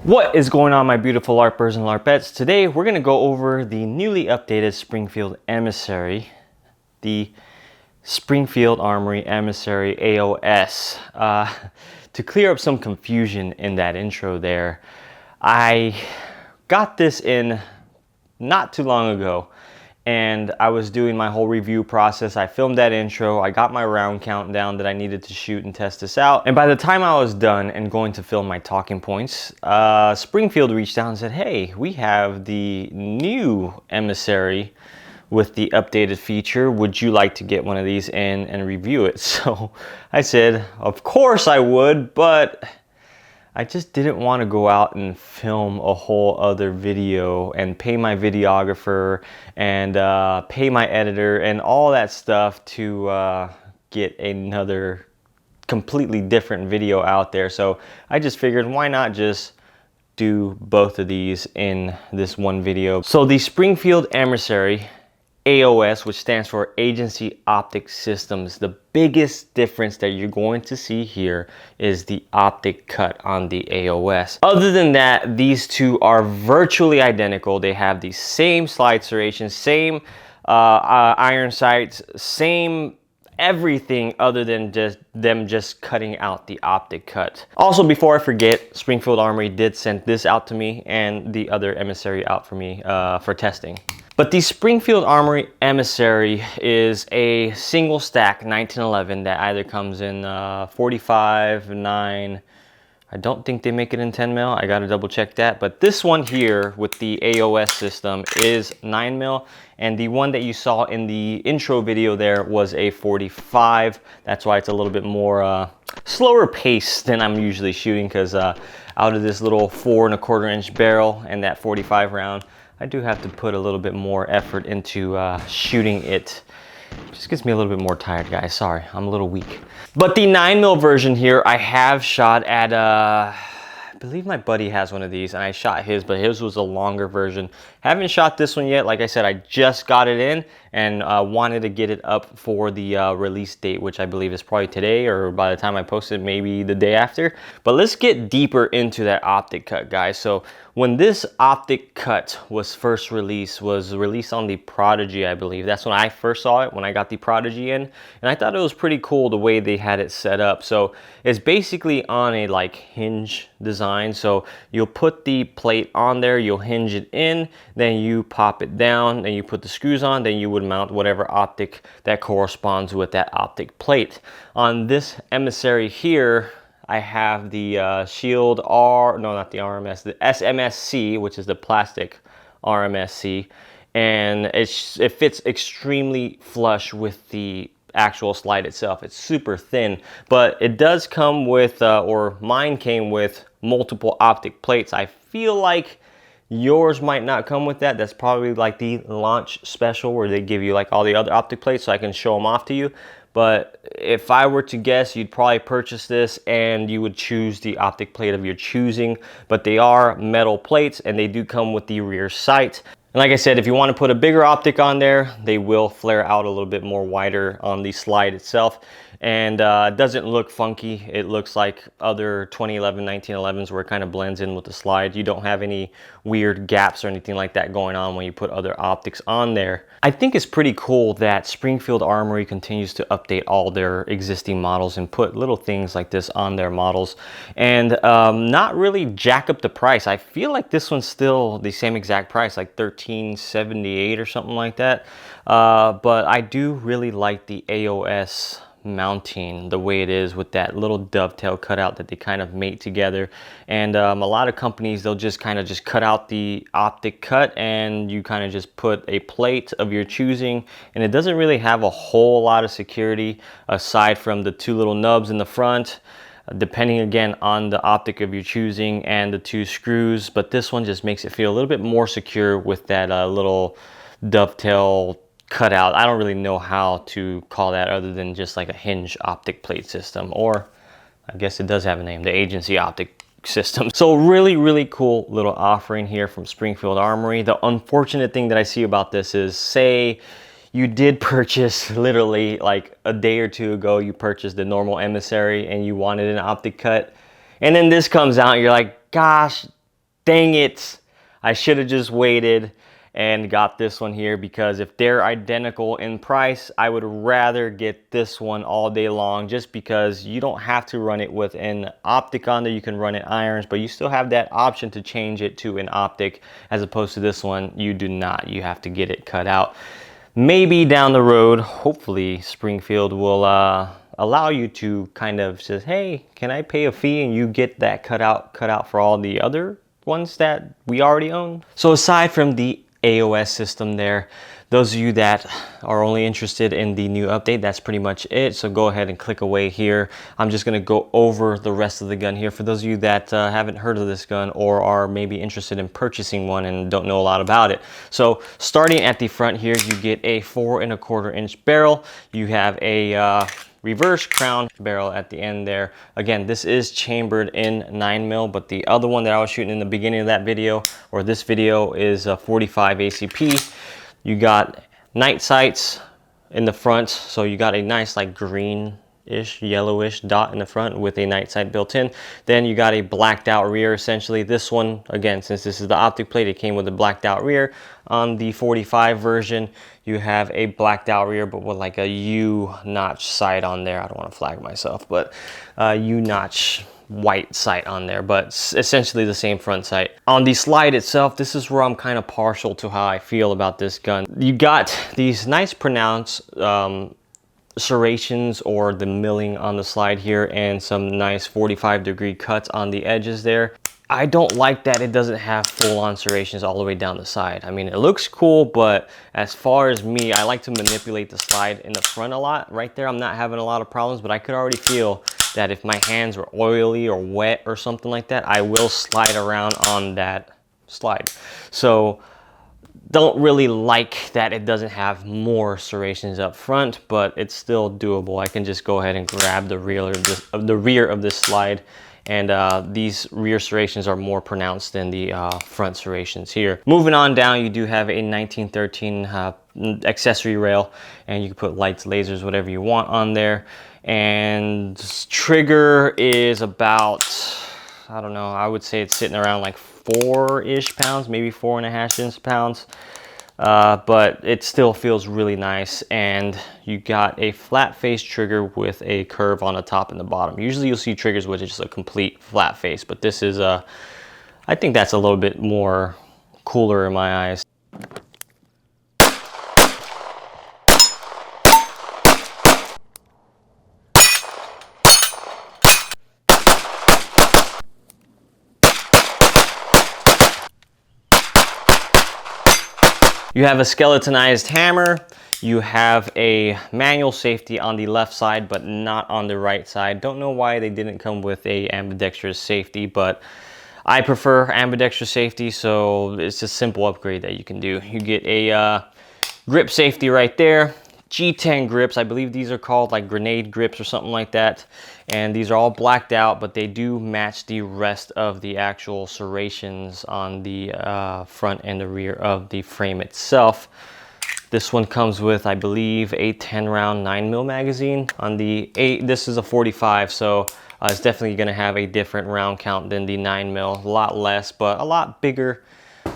What is going on, my beautiful LARPers and LARPettes? Today we're going to go over the newly updated Springfield Emissary, the Springfield Armory Emissary AOS. To clear up some confusion in that intro there, I got this in not too long ago, and I was doing my whole review process. I filmed that intro, I got my round count down that I needed to shoot and test this out, and by the time I was done and going to film my talking points, Springfield reached out and said, hey, we have the new Emissary with the updated feature. Would you like to get one of these in and review it? So I said, of course I would, but I just didn't want to go out and film a whole other video and pay my videographer and pay my editor and all that stuff to get another completely different video out there. So I just figured, why not just do both of these in this one video. So the Springfield Emissary AOS, which stands for Agency Optic Systems. The biggest difference that you're going to see here is the optic cut on the AOS. Other than that, these two are virtually identical. They have the same slide serrations, same iron sights, same everything other than just cutting out the optic cut. Also, before I forget, Springfield Armory did send this out to me and the other Emissary out for me for testing. But the Springfield Armory Emissary is a single stack 1911 that either comes in 45, 9, I don't think they make it in 10 mil. I gotta double check that. But this one here with the AOS system is 9 mil. And the one that you saw in the intro video there was a 45. That's why it's a little bit more slower pace than I'm usually shooting, because out of this little 4 1/4 inch barrel and that 45 round, I do have to put a little bit more effort into shooting it. Just gets me a little bit more tired, guys. Sorry, I'm a little weak. But the 9 mil version here, I have shot at, I believe my buddy has one of these, and I shot his, but his was a longer version. Haven't shot this one yet. Like I said, I just got it in and wanted to get it up for the release date, which I believe is probably today, or by the time I post it, maybe the day after. But let's get deeper into that optic cut, guys. So when this optic cut was first released, was released on the Prodigy, I believe. That's when I first saw it, when I got the Prodigy in. And I thought it was pretty cool the way they had it set up. So it's basically on a like hinge design. So you'll put the plate on there, you'll hinge it in, then you pop it down, then you put the screws on, then you would mount whatever optic that corresponds with that optic plate. On this Emissary here, I have the Shield R, no, not the RMS, the SMSC, which is the plastic RMSC, and it fits extremely flush with the actual slide itself. It's super thin, but it does come with, or mine came with multiple optic plates. I feel like yours might not come with that. That's probably like the launch special where they give you like all the other optic plates so I can show them off to you. But if I were to guess, you'd probably purchase this and you would choose the optic plate of your choosing. But they are metal plates and they do come with the rear sight. And like I said, if you want to put a bigger optic on there, they will flare out a little bit more wider on the slide itself. And it doesn't look funky. It looks like other 2011, 1911s where it kind of blends in with the slide. You don't have any weird gaps or anything like that going on when you put other optics on there. I think it's pretty cool that Springfield Armory continues to update all their existing models and put little things like this on their models and not really jack up the price. I feel like this one's still the same exact price, like $13.78 or something like that. But I do really like the AOS mounting the way it is with that little dovetail cutout that they kind of mate together. And a lot of companies, they'll just kind of just cut out the optic cut and you kind of just put a plate of your choosing, and it doesn't really have a whole lot of security aside from the two little nubs in the front, depending again on the optic of your choosing, and the two screws. But this one just makes it feel a little bit more secure with that little dovetail cutout. I don't really know how to call that other than just like a hinge optic plate system, or I guess it does have a name, the Agency Optic System. So really cool little offering here from Springfield Armory. The unfortunate thing that I see about this is, say you did purchase literally like a day or two ago, you purchased the normal Emissary and you wanted an optic cut, and then this comes out and you're like, gosh Dang it. I should have just waited and got this one here, because if they're identical in price, I would rather get this one all day long, just because you don't have to run it with an optic on there. You can run it irons, but you still have that option to change it to an optic, as opposed to this one, you do not. You have to get it cut out. Maybe down the road, hopefully Springfield will allow you to kind of says, hey, can I pay a fee and you get that cut out for all the other ones that we already own. So aside from the AOS system there, those of you that are only interested in the new update, that's pretty much it. So go ahead and click away here. I'm just going to go over the rest of the gun here for those of you that haven't heard of this gun or are maybe interested in purchasing one and don't know a lot about it. So starting at the front here, you get a 4 1/4 inch barrel. You have a reverse crown barrel at the end there. Again, this is chambered in 9mm, but the other one that I was shooting in the beginning of that video, or this video, is a 45 ACP. You got night sights in the front, so you got a nice like greenish, yellowish dot in the front with a night sight built in. Then you got a blacked out rear essentially. This one, again, since this is the optic plate, it came with a blacked out rear. On the 45 version, you have a blacked out rear, but with like a U-notch sight on there. I don't want to flag myself, but U-notch white sight on there, but essentially the same front sight. On the slide itself, this is where I'm kind of partial to how I feel about this gun. You got these nice pronounced serrations, or the milling on the slide here, and some nice 45-degree cuts on the edges there. I don't like that it doesn't have full-on serrations all the way down the side. I mean, it looks cool, but as far as me, I like to manipulate the slide in the front a lot. Right there, I'm not having a lot of problems, but I could already feel that if my hands were oily or wet or something like that, I will slide around on that slide. So don't really like that it doesn't have more serrations up front, but it's still doable. I can just go ahead and grab the rear of this slide, and these rear serrations are more pronounced than the front serrations here. Moving on down, you do have a 1913 accessory rail, and you can put lights, lasers, whatever you want on there. And trigger is about, I don't know, I would say it's sitting around like 4-ish pounds, maybe 4.5 pounds. But it still feels really nice, and you got a flat face trigger with a curve on the top and the bottom. Usually you'll see triggers with just a complete flat face, but this is I think that's a little bit more cooler in my eyes. You have a skeletonized hammer. You have a manual safety on the left side, but not on the right side. Don't know why they didn't come with a ambidextrous safety, but I prefer ambidextrous safety, so it's a simple upgrade that you can do. You get a grip safety right there. G10 grips, I believe these are called like grenade grips or something like that. And these are all blacked out, but they do match the rest of the actual serrations on the front and the rear of the frame itself. This one comes with, I believe, a 10-round 9mm magazine. On the 8, this is a 45, so it's definitely going to have a different round count than the 9mm. A lot less, but a lot bigger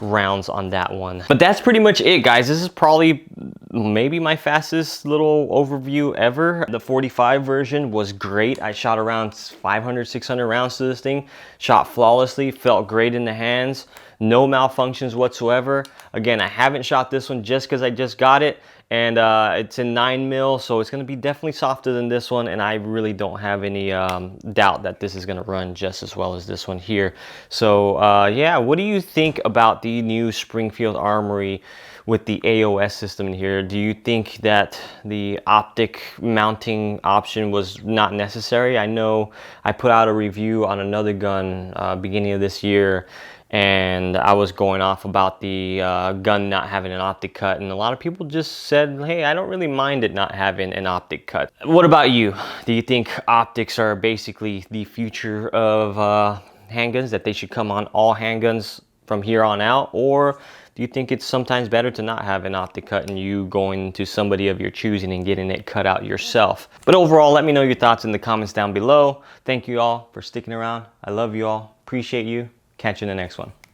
rounds on that one. But that's pretty much it, guys. This is probably maybe my fastest little overview ever. The 45 version was great. I shot around 500, 600 rounds to this thing. Shot flawlessly, felt great in the hands. No malfunctions whatsoever. Again, I haven't shot this one just because I just got it, and it's in 9mm, so it's going to be definitely softer than this one, and I really don't have any doubt that this is going to run just as well as this one here. So yeah, what do you think about the new Springfield Armory with the AOS system in here? Do you think that the optic mounting option was not necessary? I know I put out a review on another gun beginning of this year, and I was going off about the gun not having an optic cut, and a lot of people just said, hey, I don't really mind it not having an optic cut. What about you? Do you think optics are basically the future of handguns, that they should come on all handguns from here on out? Or do you think it's sometimes better to not have an optic cut and you going to somebody of your choosing and getting it cut out yourself? But overall, let me know your thoughts in the comments down below. Thank you all for sticking around. I love you all. Appreciate you. Catch you in the next one.